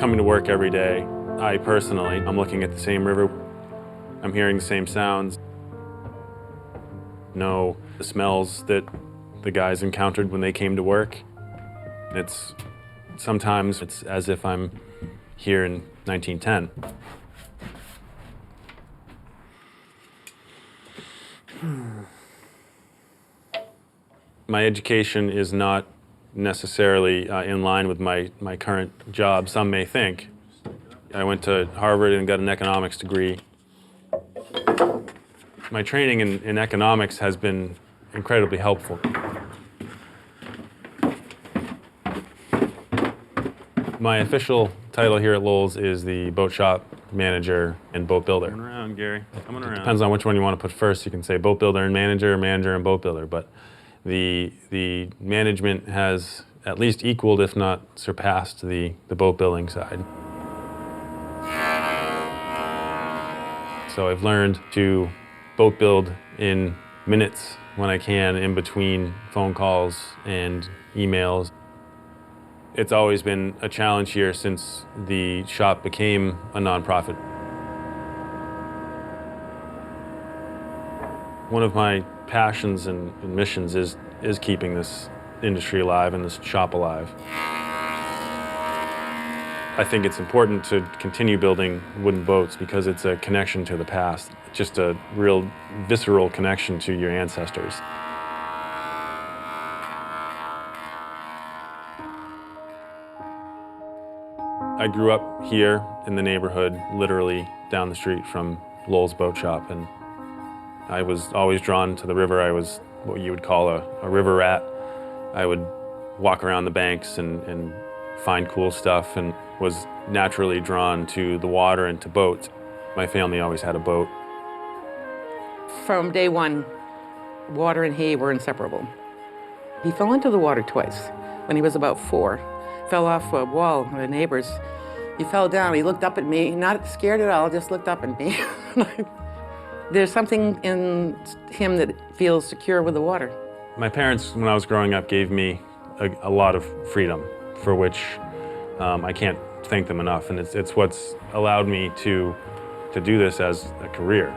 coming to work every day, I personally, I'm looking at the same river. I'm hearing the same sounds. Know the smells that the guys encountered when they came to work. Sometimes it's as if I'm here in 1910. My education is not necessarily in line with my current job, some may think. I went to Harvard and got an economics degree. My training in economics has been incredibly helpful. My official title here at Lowells is the boat shop manager and boat builder. Coming around, Gary. Coming around. Depends on which one you want to put first. You can say boat builder and manager, manager and boat builder. But the management has at least equaled, if not surpassed, the boat building side. So I've learned to boat build in minutes when I can, in between phone calls and emails. It's always been a challenge here since the shop became a nonprofit. One of my passions and missions is keeping this industry alive and this shop alive. I think it's important to continue building wooden boats because it's a connection to the past, just a real visceral connection to your ancestors. I grew up here in the neighborhood, literally down the street from Lowell's Boat Shop, and I was always drawn to the river. I was what you would call a river rat. I would walk around the banks and find cool stuff, and was naturally drawn to the water and to boats. My family always had a boat. From day one, water and hay were inseparable. He fell into the water twice when he was about 4. Fell off a wall of the neighbors. He fell down, he looked up at me, not scared at all, just looked up at me. There's something in him that feels secure with the water. My parents, when I was growing up, gave me a lot of freedom, for which I can't thank them enough, and it's what's allowed me to do this as a career.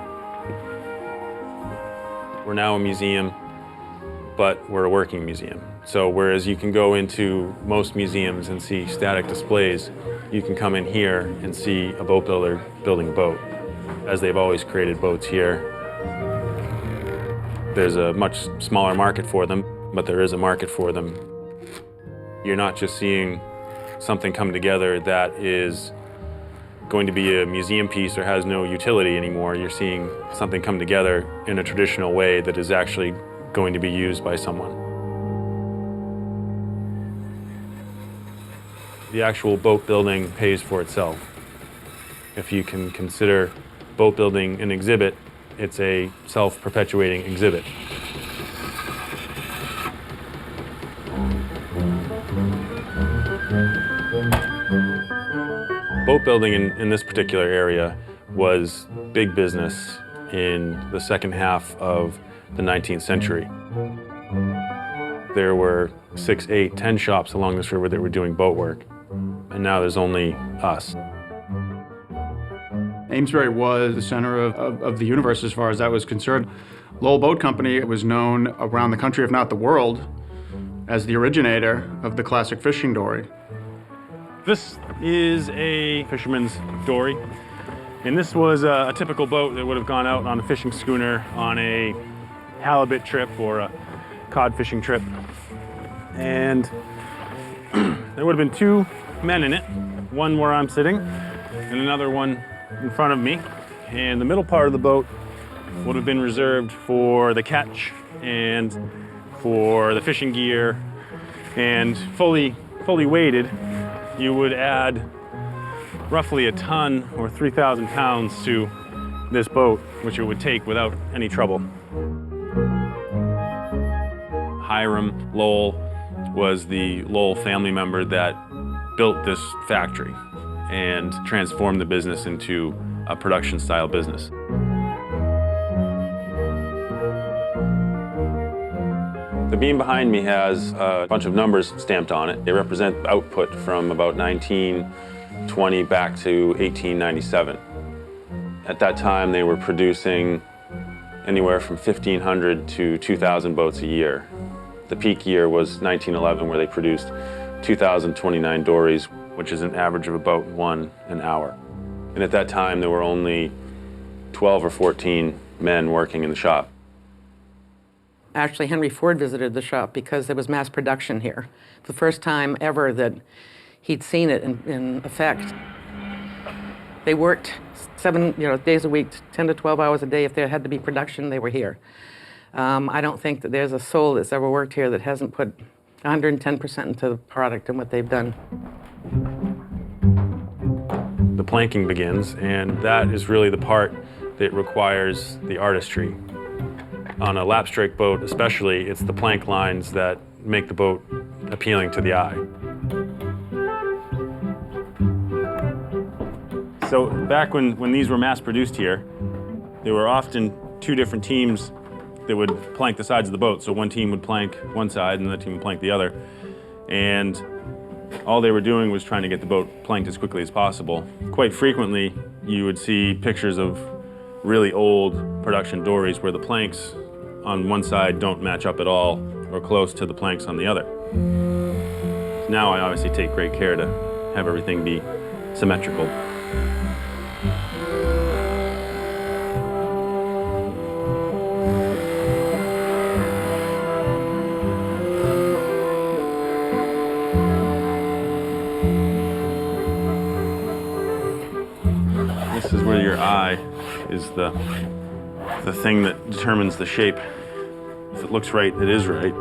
We're now a museum, but we're a working museum. So whereas you can go into most museums and see static displays, you can come in here and see a boat builder building a boat, as they've always created boats here. There's a much smaller market for them, but there is a market for them. You're not just seeing something come together that is going to be a museum piece or has no utility anymore. You're seeing something come together in a traditional way that is actually going to be used by someone. The actual boat building pays for itself. If you can consider boat building an exhibit, it's a self-perpetuating exhibit. Boat building in this particular area was big business in the second half of the 19th century. There were 6, 8, 10 shops along this river that were doing boat work, and now there's only us. Amesbury was the center of the universe as far as that was concerned. Lowell Boat Company was known around the country, if not the world, as the originator of the classic fishing dory. This is a fisherman's dory, and this was a typical boat that would have gone out on a fishing schooner on a halibut trip or a cod fishing trip. And there would have been 2 men in it, one where I'm sitting and another one in front of me. And the middle part of the boat would have been reserved for the catch and for the fishing gear, and fully weighted, you would add roughly a ton or 3,000 pounds to this boat, which it would take without any trouble. Hiram Lowell was the Lowell family member that built this factory and transformed the business into a production style business. The beam behind me has a bunch of numbers stamped on it. They represent output from about 1920 1920 back to 1897. At that time, they were producing anywhere from 1,500 to 2,000 boats a year. The peak year was 1911, where they produced 2,029 dories, which is an average of about one an hour. And at that time, there were only 12 or 14 men working in the shop. Actually, Henry Ford visited the shop because there was mass production here. The first time ever that he'd seen it in effect. They worked 7 days a week, 10 to 12 hours a day. If there had to be production, they were here. I don't think that there's a soul that's ever worked here that hasn't put 110% into the product and what they've done. The planking begins, and that is really the part that requires the artistry. On a lapstrake boat especially, it's the plank lines that make the boat appealing to the eye. So back when these were mass produced here, there were often 2 different teams that would plank the sides of the boat. So one team would plank one side and the other team would plank the other. And all they were doing was trying to get the boat planked as quickly as possible. Quite frequently, you would see pictures of really old production dories where the planks on one side don't match up at all or close to the planks on the other. Now I obviously take great care to have everything be symmetrical. This is where your eye is the thing that determines the shape. If it looks right, it is right.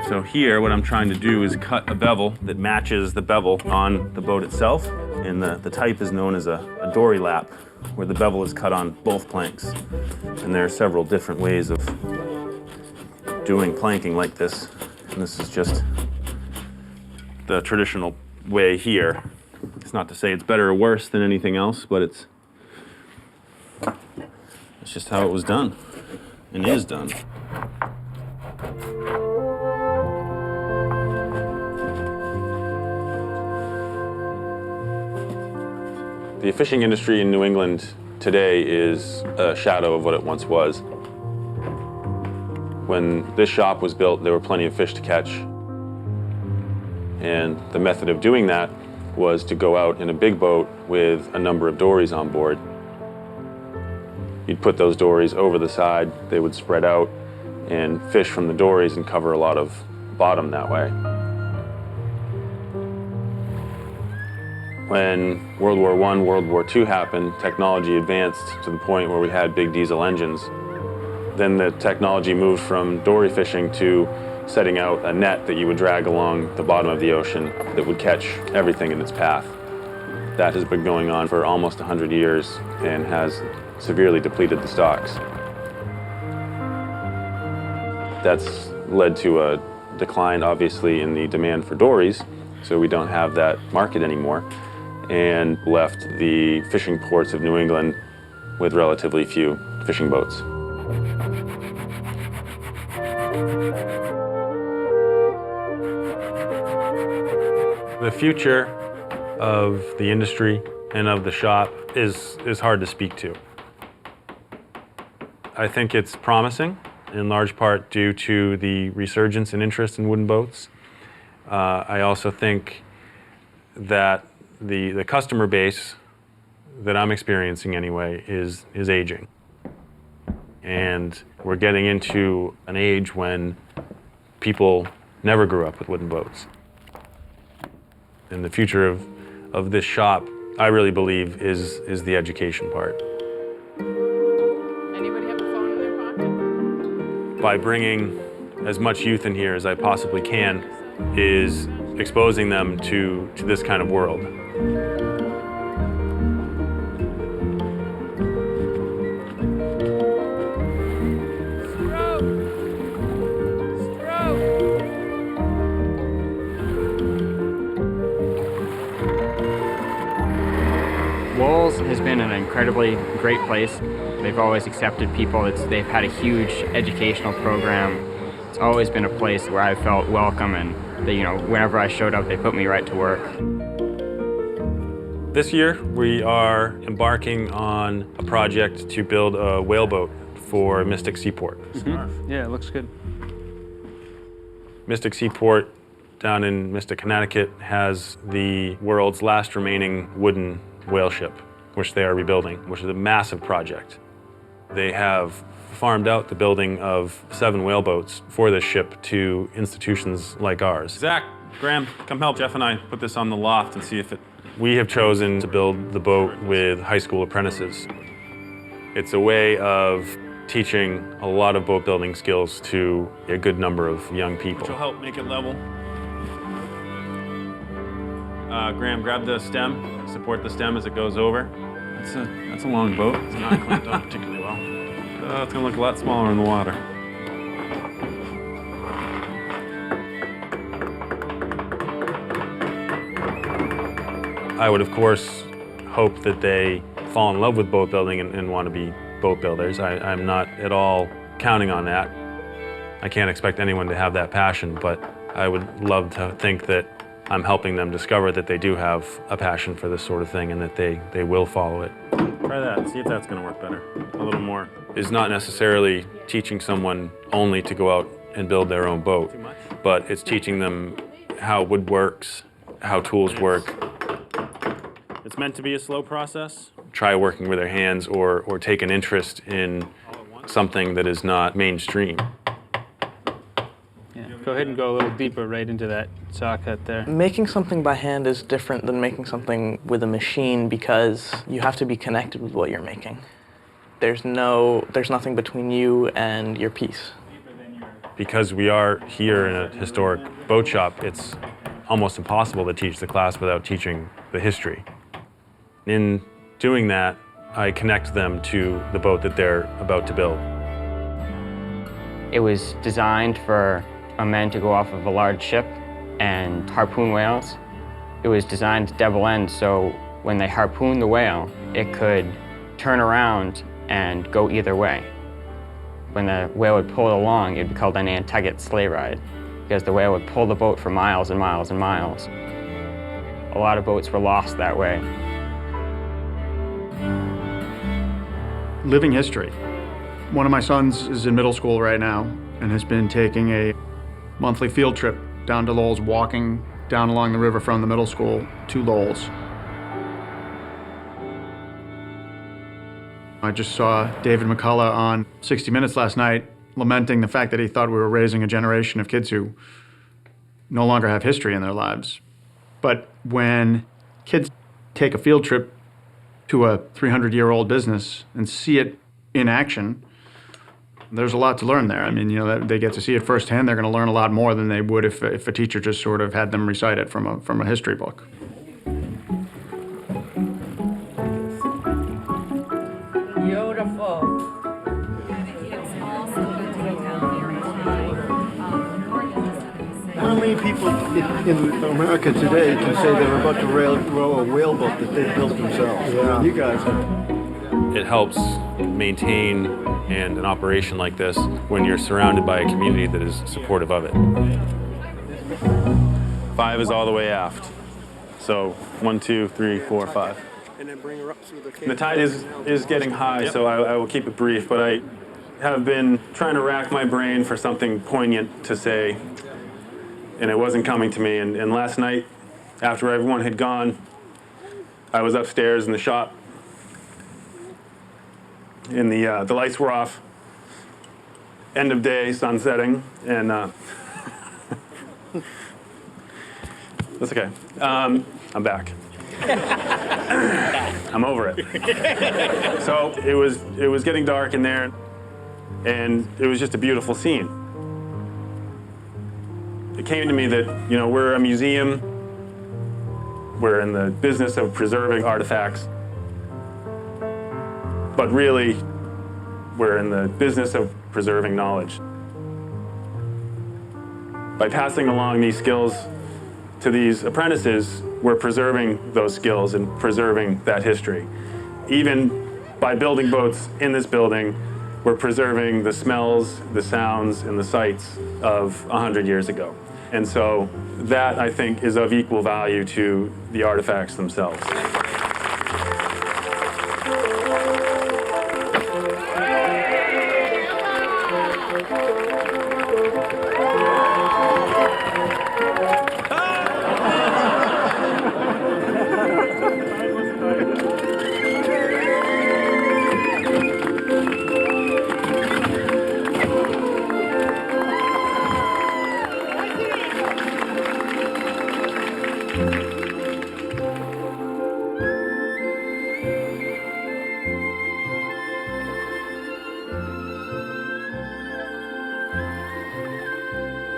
So here, what I'm trying to do is cut a bevel that matches the bevel on the boat itself. And the type is known as a dory lap, where the bevel is cut on both planks. And there are several different ways of doing planking like this. And this is just the traditional way here. It's not to say it's better or worse than anything else, but it's just how it was done and is done. The fishing industry in New England today is a shadow of what it once was. When this shop was built, there were plenty of fish to catch. And the method of doing that was to go out in a big boat with a number of dories on board. You'd put those dories over the side, they would spread out and fish from the dories and cover a lot of bottom that way. When World War I, World War II happened, technology advanced to the point where we had big diesel engines. Then the technology moved from dory fishing to setting out a net that you would drag along the bottom of the ocean that would catch everything in its path. That has been going on for almost 100 years and has severely depleted the stocks. That's led to a decline, obviously, in the demand for dories, so we don't have that market anymore, and left the fishing ports of New England with relatively few fishing boats. The future of the industry and of the shop is hard to speak to. I think it's promising, in large part due to the resurgence in interest in wooden boats. I also think that the customer base that I'm experiencing anyway is aging. And we're getting into an age when people never grew up with wooden boats. And the future of this shop, I really believe, is the education part. Anybody have a phone in their pocket? By bringing as much youth in here as I possibly can is exposing them to this kind of world. Lowells has been an incredibly great place. They've always accepted people. They've had a huge educational program. It's always been a place where I felt welcome, and that, you know, whenever I showed up, they put me right to work. This year, we are embarking on a project to build a whaleboat for Mystic Seaport. Yeah, it looks good. Mystic Seaport down in Mystic, Connecticut has the world's last remaining wooden whale ship, which they are rebuilding, which is a massive project. They have farmed out the building of 7 whaleboats for this ship to institutions like ours. Zach, Graham, come help Jeff and I put this on the loft and see if it... We have chosen to build the boat with high school apprentices. It's a way of teaching a lot of boat building skills to a good number of young people. Which will help make it level. Graham, grab the stem, support the stem as it goes over. That's a long boat. It's not clamped on particularly well. It's gonna look a lot smaller in the water. I would, of course, hope that they fall in love with boat building and want to be boat builders. I'm not at all counting on that. I can't expect anyone to have that passion, but I would love to think that I'm helping them discover that they do have a passion for this sort of thing and that they will follow it. Try that, see if that's gonna work better. A little more. Is not necessarily teaching someone only to go out and build their own boat, but it's teaching them how wood works, how tools work. It's meant to be a slow process. Try working with their hands or take an interest in something that is not mainstream. Yeah, go ahead and go a little deeper right into that saw cut there. Making something by hand is different than making something with a machine because you have to be connected with what you're making. There's nothing between you and your piece. Because we are here in a historic boat shop, it's almost impossible to teach the class without teaching the history. In doing that, I connect them to the boat that they're about to build. It was designed for men to go off of a large ship and harpoon whales. It was designed to double end, so when they harpooned the whale, it could turn around and go either way. When the whale would pull it along, it'd be called an Nantucket sleigh ride, because the whale would pull the boat for miles and miles and miles. A lot of boats were lost that way. Living history. One of my sons is in middle school right now and has been taking a monthly field trip down to Lowells, walking down along the river from the middle school to Lowells. I just saw David McCullough on 60 Minutes last night lamenting the fact that he thought we were raising a generation of kids who no longer have history in their lives. But when kids take a field trip to a 300-year-old business and see it in action, there's a lot to learn there. I mean, you know, they get to see it firsthand. They're going to learn a lot more than they would if a teacher just sort of had them recite it from a history book. Beautiful. How many people in America today can say they're about to row a whaleboat that they built themselves? Yeah. I mean, you guys have. It helps maintain an operation like this when you're surrounded by a community that is supportive of it. 5 is all the way aft. So 1, 2, 3, 4, 5. And then bring her up through the The tide is getting high, so I will keep it brief, but I have been trying to rack my brain for something poignant to say, and it wasn't coming to me. And last night, after everyone had gone, I was upstairs in the shop, and the lights were off, end of day, sun setting, and that's okay. I'm back. I'm over it. So it was getting dark in there, and it was just a beautiful scene. It came to me that, you know, we're a museum. We're in the business of preserving artifacts. But really, we're in the business of preserving knowledge. By passing along these skills to these apprentices, we're preserving those skills and preserving that history. Even by building boats in this building, we're preserving the smells, the sounds, and the sights of 100 years ago. And so that, I think, is of equal value to the artifacts themselves.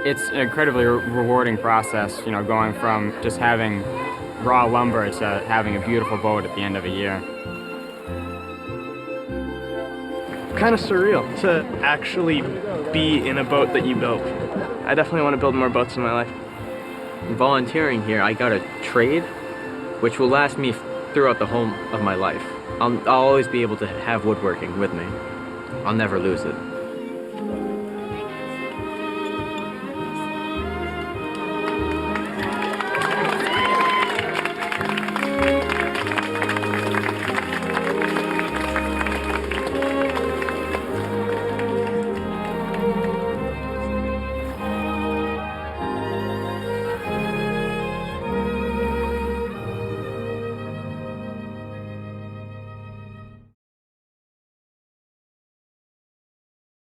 It's an incredibly rewarding process, you know, going from just having raw lumber to having a beautiful boat at the end of a year. Kind of surreal to actually be in a boat that you built. I definitely want to build more boats in my life. Volunteering here, I got a trade which will last me throughout the whole of my life. I'll always be able to have woodworking with me. I'll never lose it.